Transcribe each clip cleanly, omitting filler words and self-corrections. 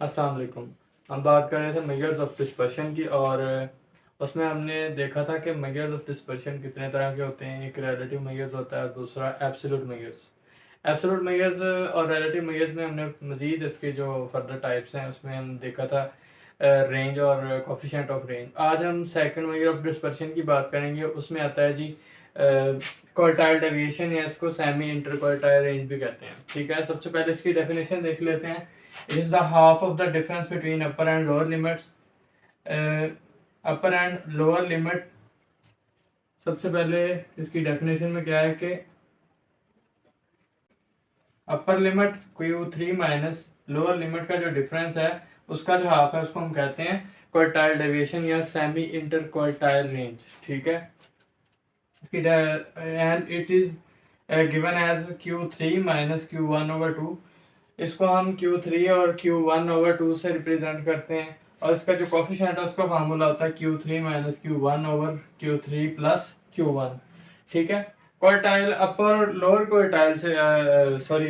अस्सलाम वालेकुम। हम बात कर रहे थे मेजर्स ऑफ डिस्पर्शन की, और उसमें हमने देखा था कि मेजर्स ऑफ डिस्पर्शन कितने तरह के होते हैं। एक रिलेटिव मेजर्स होता है और दूसरा एब्सोल्यूट मेजर्स। एब्सोल्यूट मेजर्स और रिलेटिव मेजर्स में हमने मज़ीद इसके जो फर्दर टाइप्स हैं उसमें हम देखा था रेंज और कोफिशिएंट ऑफ रेंज। आज हम सेकंड मेजर ऑफ डिस्पर्शन की बात करेंगे। उसमें आता है जी क्वार्टाइल डेविएशन, या इसको सेमी इंटर क्वार्टाइल रेंज भी कहते हैं। ठीक है, सबसे पहले इसकी डेफिनेशन देख लेते हैं। It is the half of the difference between upper and lower limits. Upper and lower limit, सबसे पहले इसकी डेफिनेशन में क्या है कि upper limit Q3 minus lower limit का जो डिफरेंस है उसका जो हाफ है उसको हम कहते हैं क्वार्टाइल डेविएशन या सेमी इंटर क्वार्टाइल रेंज। ठीक है, इसकी and it is given as Q3 minus Q1/2। इसको हम Q3 और Q1/2 से रिप्रेजेंट करते हैं, और इसका जो कोफिशिएंट है उसका फार्मूला होता है Q3 minus Q1/Q3 plus Q1। ठीक है, क्वार्टाइल अपर लोअर क्वार्टाइल से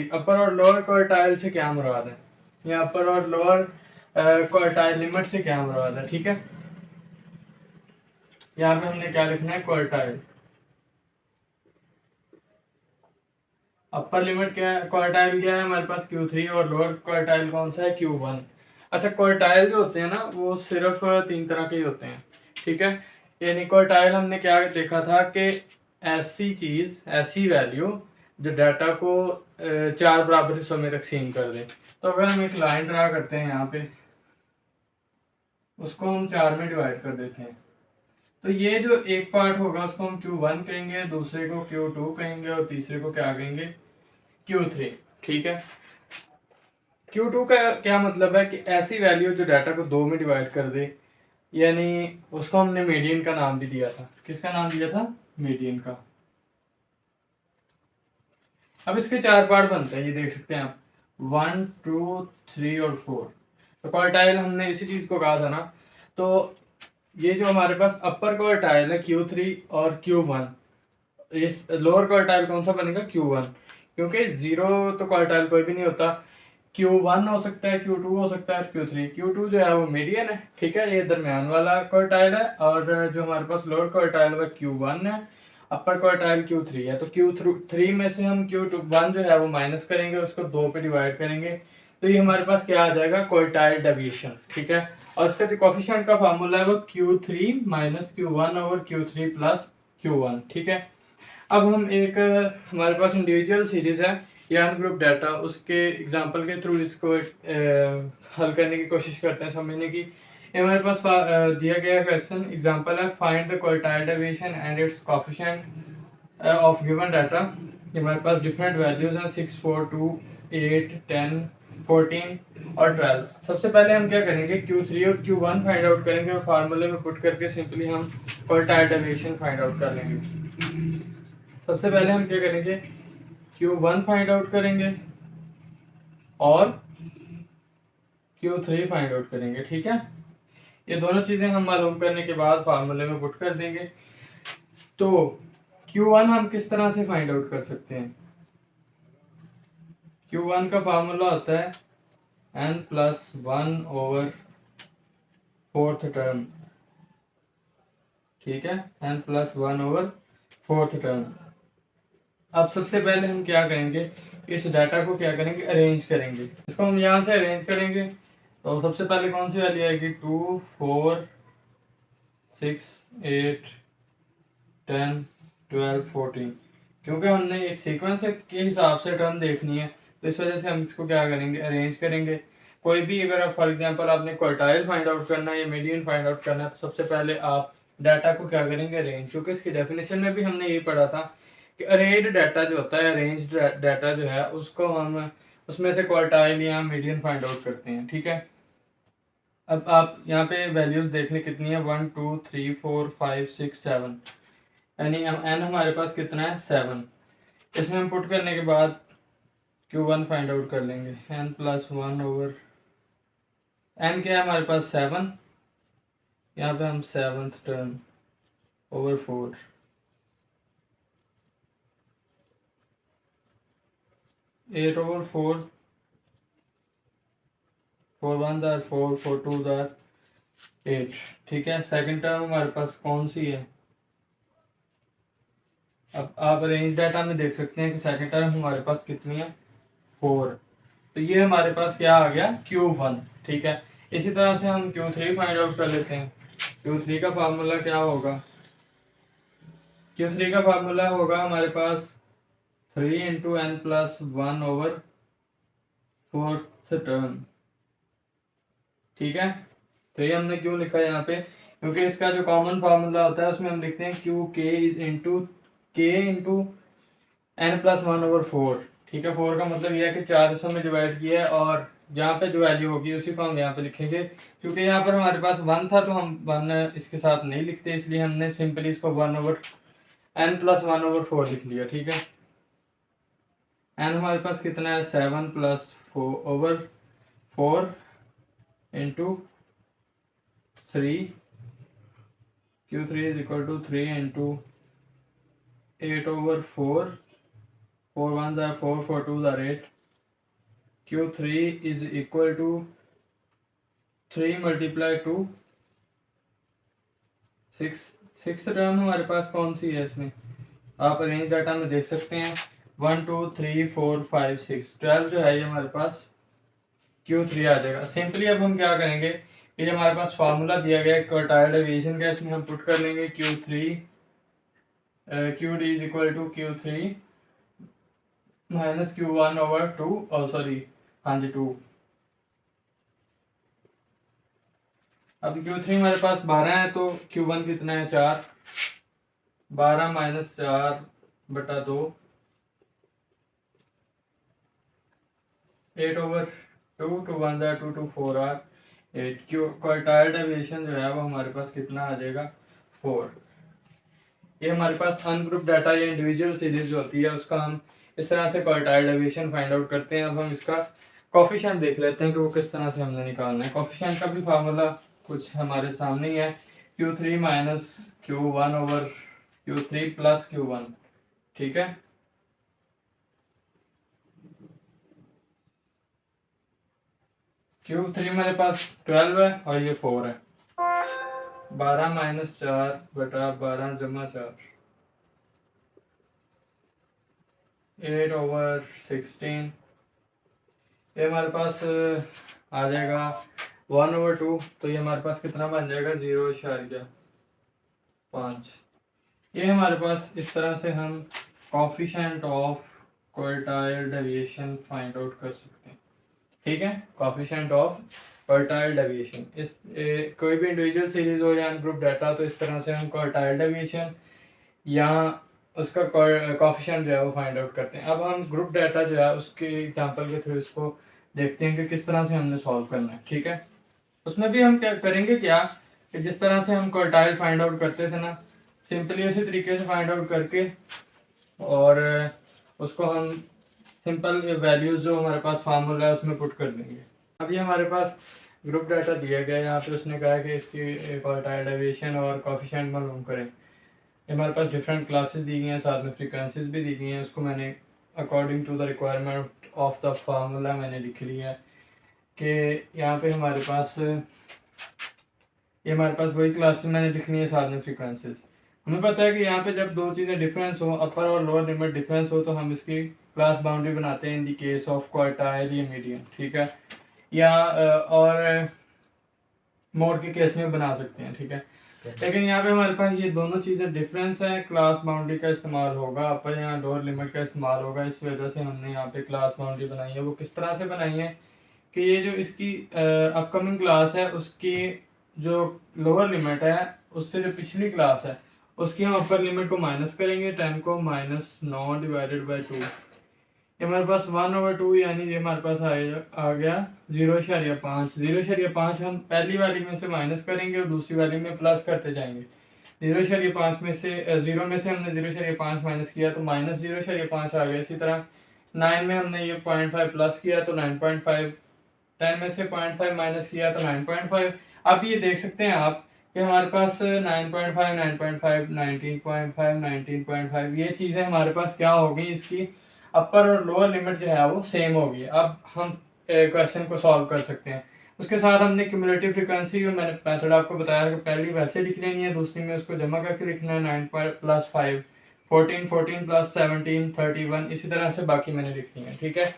अपर और लोअर क्वार्टाइल से क्या मुराद है, या अपर और लोअर क्वार्टाइल लिमिट से क्या मुराद है। ठीक है, यहाँ पे हमने क्या लिखना है, क्वार्टाइल। अपर लिमिट क्या है, क्वार्टाइल क्या है हमारे पास Q3, और लोअर क्वार्टाइल कौन सा है, Q1। अच्छा, क्वार्टाइल जो होते हैं ना वो सिर्फ 3 तरह के ही होते हैं। ठीक है, यानी क्वार्टाइल हमने क्या देखा था कि ऐसी चीज, ऐसी वैल्यू जो डाटा को 4 बराबर हिस्सों में तकसीम कर दे। तो अगर हम एक लाइन ड्रा करते हैं यहाँ पे, उसको हम 4 में डिवाइड कर देते हैं, तो ये जो एक पार्ट होगा उसको हम Q1 कहेंगे, दूसरे को Q2 कहेंगे, और तीसरे को क्या कहेंगे, Q3। ठीक है, Q2 का क्या मतलब है कि ऐसी वैल्यू जो डाटा को 2 में डिवाइड कर दे, यानी उसको हमने मीडियन का नाम भी दिया था। किसका नाम दिया था, मीडियन का। अब इसके 4 पार्ट बनते हैं, ये देख सकते हैं आप, 1, 2, 3 और 4। तो क्वार्टाइल हमने इसी चीज को कहा था ना। तो ये जो हमारे पास अपर क्वार्टाइल है Q3 और Q1, इस लोअर क्वार्टाइल कौन सा बनेगा, Q1, क्योंकि जीरो तो क्वार्टाइल कोई भी नहीं होता। Q1 हो सकता है, Q2 हो सकता है, Q3। Q2 जो है वो मीडियन है। ठीक है, ये दरमियान वाला क्वार्टाइल है, और जो हमारे पास लोअर क्वार्टाइल है Q1 है, अपर क्वार्टाइल Q3 है। तो Q3 में से हम Q1 जो है वो माइनस करेंगे, उसको 2 पे डिवाइड करेंगे, तो ये हमारे पास क्या आ जाएगा, क्वार्टाइल डेविएशन। ठीक है, और इसका जो कोफिशिएंट का फार्मूला है वो Q3 minus Q1/Q3 plus Q1। ठीक है, अब हम एक हमारे पास इंडिविजुअल सीरीज है या ग्रुप डाटा, उसके एग्जांपल के थ्रू इसको हल करने की कोशिश करते हैं, समझने की। ये हमारे पास दिया गया क्वेश्चन एग्जांपल है, find the quartile deviation and it's coefficient of given data. हमारे पास डिफरेंट वैल्यूज हैं, 6, 4, 2, 8, 10, 14 और 12। सबसे पहले हम क्या करेंगे, Q3 और Q1 फाइंड आउट करेंगे, और फार्मूले में पुट करके सिंपली हम क्वार्टाइल डेविएशन फाइंड आउट कर लेंगे। सबसे पहले हम क्या करेंगे, Q1 फाइंड आउट करेंगे और Q3 फाइंड आउट करेंगे। ठीक है, ये दोनों चीजें हम मालूम करने के बाद फार्मूले में पुट कर देंगे। तो Q1 हम किस तरह से फाइंड आउट कर सकते हैं, Q1 का फार्मूला होता है n+1/4 टर्म। ठीक है, n+1/4 टर्म। अब सबसे पहले हम क्या करेंगे, इस डाटा को क्या करेंगे, अरेंज करेंगे। इसको हम यहाँ से अरेंज करेंगे, तो सबसे पहले कौन सी वैल्यू आएगी, 2, 4, 6, 8, 10, 12, 14। क्योंकि हमने एक सीक्वेंस के हिसाब से टर्म देखनी है, तो इस वजह से हम इसको क्या करेंगे, अरेंज करेंगे। कोई भी अगर आप फॉर एग्जांपल आपने क्वार्टाइल फाइंड आउट करना है या मीडियन फाइंड आउट करना है, तो सबसे पहले आप डाटा को क्या करेंगे, अरेंज। क्योंकि इसकी डेफिनेशन में भी हमने ये पढ़ा था कि अरेंज्ड डाटा जो होता है, अरेंज्ड डाटा जो है उसको हम उसमें से क्वार्टाइल या मीडियन फाइंड आउट करते हैं। ठीक है, अब आप यहाँ पे वैल्यूज देख लें कितनी है, 1, 2, 3, 4, 5, 6, 7, यानी एन हमारे पास कितना है, 7। इसमें हम पुट करने के बाद Q1 फाइंड आउट कर लेंगे, n+1/, एन क्या है हमारे पास, 7। यहाँ पे हम 7th टर्म ओवर 4, 8/4, 4 1 जार 4, 4 2 जार 8। ठीक है, सेकंड टर्म हमारे पास कौन सी है? अब आप रेंज डाटा में देख सकते हैं कि सेकंड टर्म हमारे पास कितनी है, 4। तो ये हमारे पास क्या आ गया, Q1। ठीक है, इसी तरह से हम Q3 फाइंड आउट कर लेते हैं। Q3 का फार्मूला क्या होगा? Q3 का फार्मूला होगा हमारे पास 3 into N plus 1 over fourth term. ठीक है, 3 हमने क्यों लिखा है यहाँ पे? क्योंकि इसका जो कॉमन फार्मूला होता है उसमें हम लिखते हैं क्यू के इंटू एन प्लस 1 ओवर 4। ठीक है, 4 का मतलब यह है कि 4 हिस्सों में डिवाइड किया है और जहाँ पे जो वैल्यू होगी उसी को हम यहाँ पे लिखेंगे। क्योंकि यहाँ पर हमारे पास 1 था तो हम 1 इसके साथ नहीं लिखते, इसलिए हमने सिंपली इसको 1 ओवर एन प्लस 1 ओवर 4 लिख लिया। ठीक है, एन हमारे पास कितना है, 7 plus 4 over 4 into 3। Q3 is equal to 3 into 8 over 4, 4 1 जार 4, 4 2 जार 8। Q3 is equal to 3 multiply 2 6। Six term हमारे पास कौन सी है इसमें? आप रेंज डाटा में देख सकते हैं 1 2 3 4 5 6, 12 जो है ये हमारे पास Q3 आ जाएगा। सिंपली अब हम क्या करेंगे, ये जो हमारे पास फार्मूला दिया गया है क्वार्टाइल डेविएशन का, इसमें हम पुट कर लेंगे QD is equal to Q3 minus Q1 over 2, और सॉरी हाँ जी 2। अब Q3 हमारे पास 12 है तो Q1 कितना है, 4। 12 माइनस 4 बटा 2, 8 ओवर 2, 2 1 जार 2, 2 4 आर 8। क्वार्टाइल डेविएशन जो है वो हमारे पास कितना आ जाएगा, 4। ये हमारे पास अनग्रुप डाटा या इंडिविजुअल सीरीज जो होती है उसका हम इस तरह से क्वार्टाइल डेविएशन फाइंड आउट करते हैं। अब हम इसका कोफिशिएंट देख लेते हैं कि वो किस तरह से हमने निकालना है। कोफिशिएंट का भी फार्मूला कुछ हमारे सामने ही है, Q3 minus Q1 over Q3 plus Q1। ठीक है, Q3 मेरे पास 12 है और ये 4 है। 12 माइनस 4 बटा 12 जमा 4, 8 ओवर 16। ये हमारे पास आ जाएगा 1 ओवर 2, तो ये हमारे पास कितना बन जाएगा, 0.5। ये हमारे पास इस तरह से हम coefficient of quartile deviation find out कर सकते हैं। ठीक है, कोफिशिएंट ऑफ क्वार्टाइल डेविएशन, इस कोई भी इंडिविजुअल सीरीज हो या अनग्रुप डाटा, तो इस तरह से हम क्वार्टाइल डेविएशन या उसका कोफिशिएंट जो है वो फाइंड आउट करते हैं। अब हम ग्रुप डाटा जो है उसके एग्जांपल के थ्रू इसको देखते हैं कि किस तरह से हमने सॉल्व करना है। ठीक है, उसमें भी हम क्या करेंगे कि जिस तरह से हम क्वार्टाइल फाइंड आउट करते थे ना, सिंपली उसी तरीके से फाइंड आउट करके और उसको हम सिंपल वैल्यूज जो हमारे पास फार्मूला है उसमें पुट कर देंगे। अब ये हमारे पास ग्रुप डाटा दिया गया है, यहाँ पे उसने कहा है कि इसकी क्वार्टाइल डेविएशन और कोफिशिएंट मालूम करें। हमारे पास डिफरेंट क्लासेस दी गई हैं, साथ में फ्रीक्वेंसीज भी दी गई हैं, उसको मैंने according to the requirement of the formula मैंने लिख लिया है कि यहाँ पे हमारे पास वही क्लासेस मैंने लिखनी है, साथ में फ्रीक्वेंसीज। हमें पता है कि यहाँ पे जब दो चीज़ें डिफरेंस हो, अपर और लोअर लिमिट डिफरेंस हो, तो हम इसकी क्लास बाउंड्री बनाते हैं in the case of quartile या मीडियन। ठीक है, या और मोड के केस में बना सकते हैं। ठीक है, लेकिन यहाँ पे हमारे पास ये दोनों चीज़ें डिफरेंस है, क्लास बाउंड्री का इस्तेमाल होगा, अपर यहाँ लोअर लिमिट का इस्तेमाल होगा। इस वजह से हमने यहाँ पे क्लास बाउंड्री बनाई है। वो किस तरह से बनाई है कि ये जो इसकी अपकमिंग क्लास है उसकी जो लोअर लिमिट है उससे जो पिछली क्लास है उसकी हम अपर लिमिट को माइनस करेंगे, 10 को -9 डिवाइडेड बाई 2। ये हमारे पास 1 ओवर 2, यानी ये हमारे पास आ गया 0.5। 0.5 हम पहली वाली में से माइनस करेंगे और दूसरी वाली में प्लस करते जाएंगे। 0.5 में से 0 में से हमने 0.5 माइनस किया तो माइनस 0.5 आ गया। इसी तरह 9 में हमने ये 0.5 प्लस किया तो 9.5, 10 में से 0.5 माइनस किया तो 9.5। अब ये देख सकते हैं आप कि हमारे पास 9.5, 9.5, 19.5, 19.5 ये चीज़ें हमारे पास क्या होगी, इसकी अपर और लोअर लिमिट जो है वो सेम होगी। अब हम क्वेश्चन को सॉल्व कर सकते हैं। उसके साथ हमने क्यूमुलेटिव फ्रीक्वेंसी जो मैंने मेथड आपको बताया कि पहली वैसे लिख लेनी है, दूसरी में उसको जमा करके लिखना है 9 प्लस 5 14, 14 प्लस 17 31, इसी तरह से बाकी मैंने लिखनी है, ठीक है।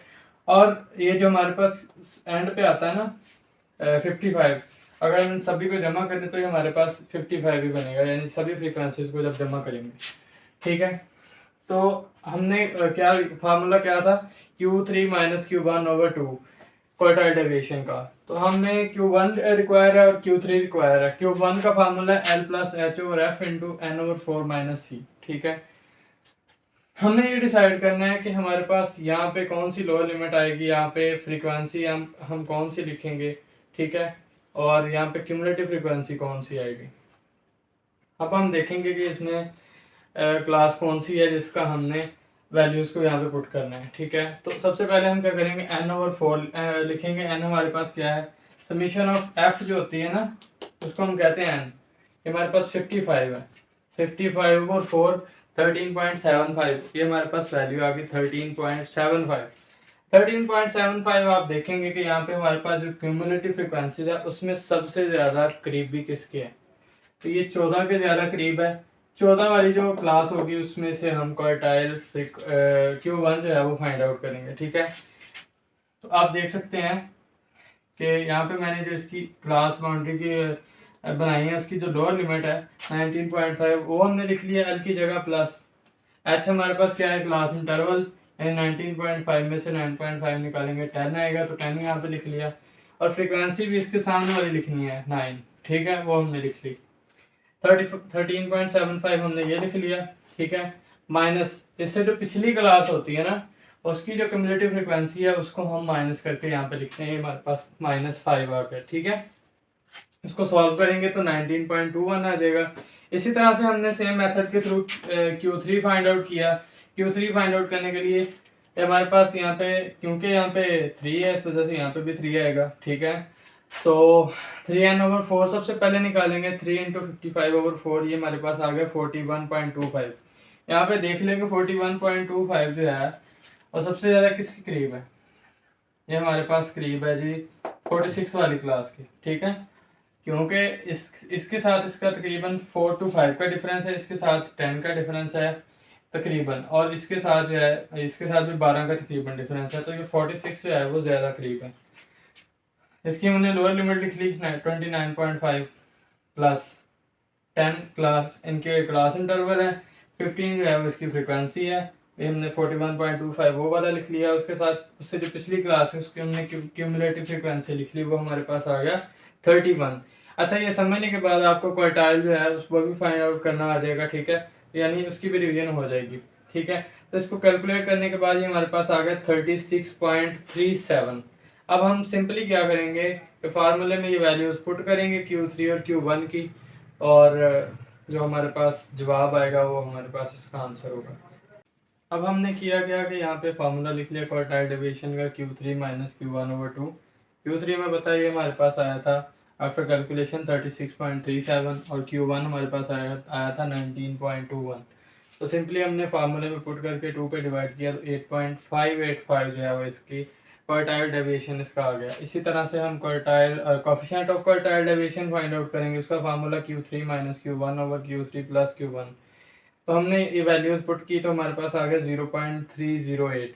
और ये जो हमारे पास एंड पे आता है ना 55, अगर हम सभी को जमा कर दें तो ये हमारे पास 55 ही बनेगा, यानी सभी फ्रीक्वेंसीज को जब जमा करेंगे, ठीक है। तो हमने क्या फार्मूला क्या था, Q3 minus Q1 over 2 quartile deviation का। तो हमने Q1 रिक्वायर है और Q3 रिक्वायर है। Q1 का फार्मूला है L plus H over F into N over 4 minus C, ठीक है। हमने ये डिसाइड करना है कि हमारे पास यहाँ पे कौन सी लोअर लिमिट आएगी, यहाँ पे फ्रीक्वेंसी हम कौन सी लिखेंगे, ठीक है, और यहाँ पे क्यूमुलेटिव फ्रीक्वेंसी कौन सी आएगी। अब हम देखेंगे कि इसमें क्लास कौन सी है जिसका हमने वैल्यूज को यहाँ पे पुट करना है, ठीक है। तो सबसे पहले हम क्या करेंगे, n ओवर 4 लिखेंगे। n हमारे पास क्या है, समीशन ऑफ f जो होती है ना, उसको हम कहते हैं n। ये हमारे पास 55 है, 55 ओवर 4 13.75, ये हमारे पास वैल्यू आ गई 13.75। 13.75 आप देखेंगे कि यहाँ पे हमारे पास जो क्यूमुलेटिव फ्रिक्वेंसीज है उसमें सबसे ज़्यादा करीबी किसके है, तो ये 14 के ज़्यादा करीब है। 14 वाली जो क्लास होगी उसमें से हम क्वार्टाइल Q1 जो है वो फाइंड आउट करेंगे, ठीक है। तो आप देख सकते हैं कि यहाँ पे मैंने जो इसकी क्लास बाउंड्री की बनाई है, उसकी जो लोअर लिमिट है 19.5 वो हमने लिख लिया L की जगह, प्लस H हमारे पास क्या है, क्लास इंटरवल, यानी 19.5 में से 9.5 निकालेंगे 10 आएगा, तो 10 यहाँ पे लिख लिया। और फ्रिक्वेंसी भी इसके सामने वाली लिखनी है 9, ठीक है, वो हमने लिख ली। 13.75 हमने ये लिख लिया, ठीक है। माइनस इससे जो पिछली क्लास होती है ना, उसकी जो क्यूमुलेटिव फ्रिक्वेंसी है उसको हम माइनस करके यहाँ पे लिखते हैं, हमारे पास -5 आ गया, ठीक है। इसको सॉल्व करेंगे तो 19.21 आ जाएगा। इसी तरह से हमने सेम मेथड के थ्रू Q3 फाइंड आउट किया। Q3 फाइंड आउट करने के लिए हमारे पास यहाँ पे, क्योंकि यहाँ पे 3 है, इस वजह से यहाँ पे भी 3 आएगा, ठीक है। तो 3n ओवर 4 सबसे पहले निकालेंगे, 3 इंटू 55 ओवर 4, ये हमारे पास आ गया 41.25। यहाँ पे देख लेंगे 41.25 जो है और सबसे ज़्यादा किसके करीब है, ये हमारे पास करीब है जी 46 वाली क्लास की, ठीक है। क्योंकि इसके साथ इसका तकरीबन 4 to 5 का डिफरेंस है, इसके साथ 10 का डिफरेंस है तकरीबन, और इसके साथ जो है इसके साथ भी 12 का तकरीबन डिफरेंस है, तो ये 46 जो है वो ज़्यादा करीब है। इसकी हमने लोअर लिमिट लिख ली 29.5 प्लस 10 क्लास, इनके क्लास इंटरवल है, 15 जो है वो इसकी फ्रिक्वेंसी है, ये हमने 41.25 वो वाला लिख लिया। उसके साथ उससे जो पिछली क्लास है उसकी हमने क्यूमुलेटिव फ्रिक्वेंसी लिख ली, वो हमारे पास आ गया 31। अच्छा, ये समझने के बाद आपको क्वार्टाइल जो है उसको भी फाइंड आउट करना आ जाएगा, ठीक है, यानी उसकी भी रिवीजन हो जाएगी, ठीक है। तो इसको कैलकुलेट करने के बाद ये हमारे पास आ गया 36.37। अब हम सिंपली क्या करेंगे कि फार्मूले में ये वैल्यूज पुट करेंगे Q3 और Q1 की, और जो हमारे पास जवाब आएगा वो हमारे पास इसका आंसर होगा। अब हमने किया क्या कि यहाँ पे फार्मूला लिख लिया क्वार्टाइल डेविएशन का, Q3 minus Q1 over 2। Q3 में बताइए हमारे पास आया था आफ्टर कैलकुलेशन 36.37 और Q1 हमारे पास आया था 19.21। तो सिंपली हमने फार्मूले में पुट करके 2 पे डिवाइड किया तो 8.585 जो है वो इसकी क्वार्टाइल डेविएशन इसका आ गया। इसी तरह से हम quartile coefficient of quartile deviation find out करेंगे, उसका formula Q3 minus Q1 over Q3 plus Q1। तो हमने ये वैल्यूज पुट की तो हमारे पास आ गया 0.308।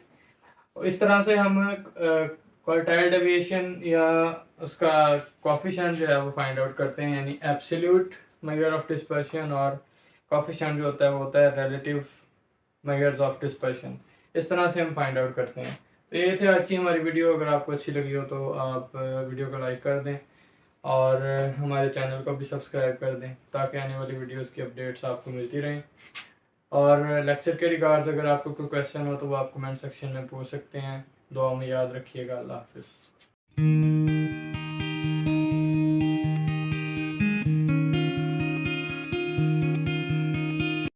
इस तरह से हम क्वार्टाइल डेविएशन या उसका कोएफिशिएंट जो है वो फाइंड आउट करते हैं, यानी एब्सोल्यूट मेजर ऑफ डिस्पर्शन, और कोएफिशिएंट जो होता है वो होता है रिलेटिव मेजर्स ऑफ डिस्पर्शन। इस तरह से हम फाइंड आउट करते हैं। तो ये थी आज की हमारी वीडियो। अगर आपको अच्छी लगी हो तो आप वीडियो को लाइक कर दें और हमारे चैनल को भी सब्सक्राइब कर दें ताकि आने वाली वीडियोस की अपडेट्स आपको मिलती रहें। और लेक्चर के रिगार्ड्स अगर आपको कोई क्वेश्चन हो तो वो आप कमेंट सेक्शन में पूछ सकते हैं। दुआ में याद रखिएगा। अल्लाह हाफिज़।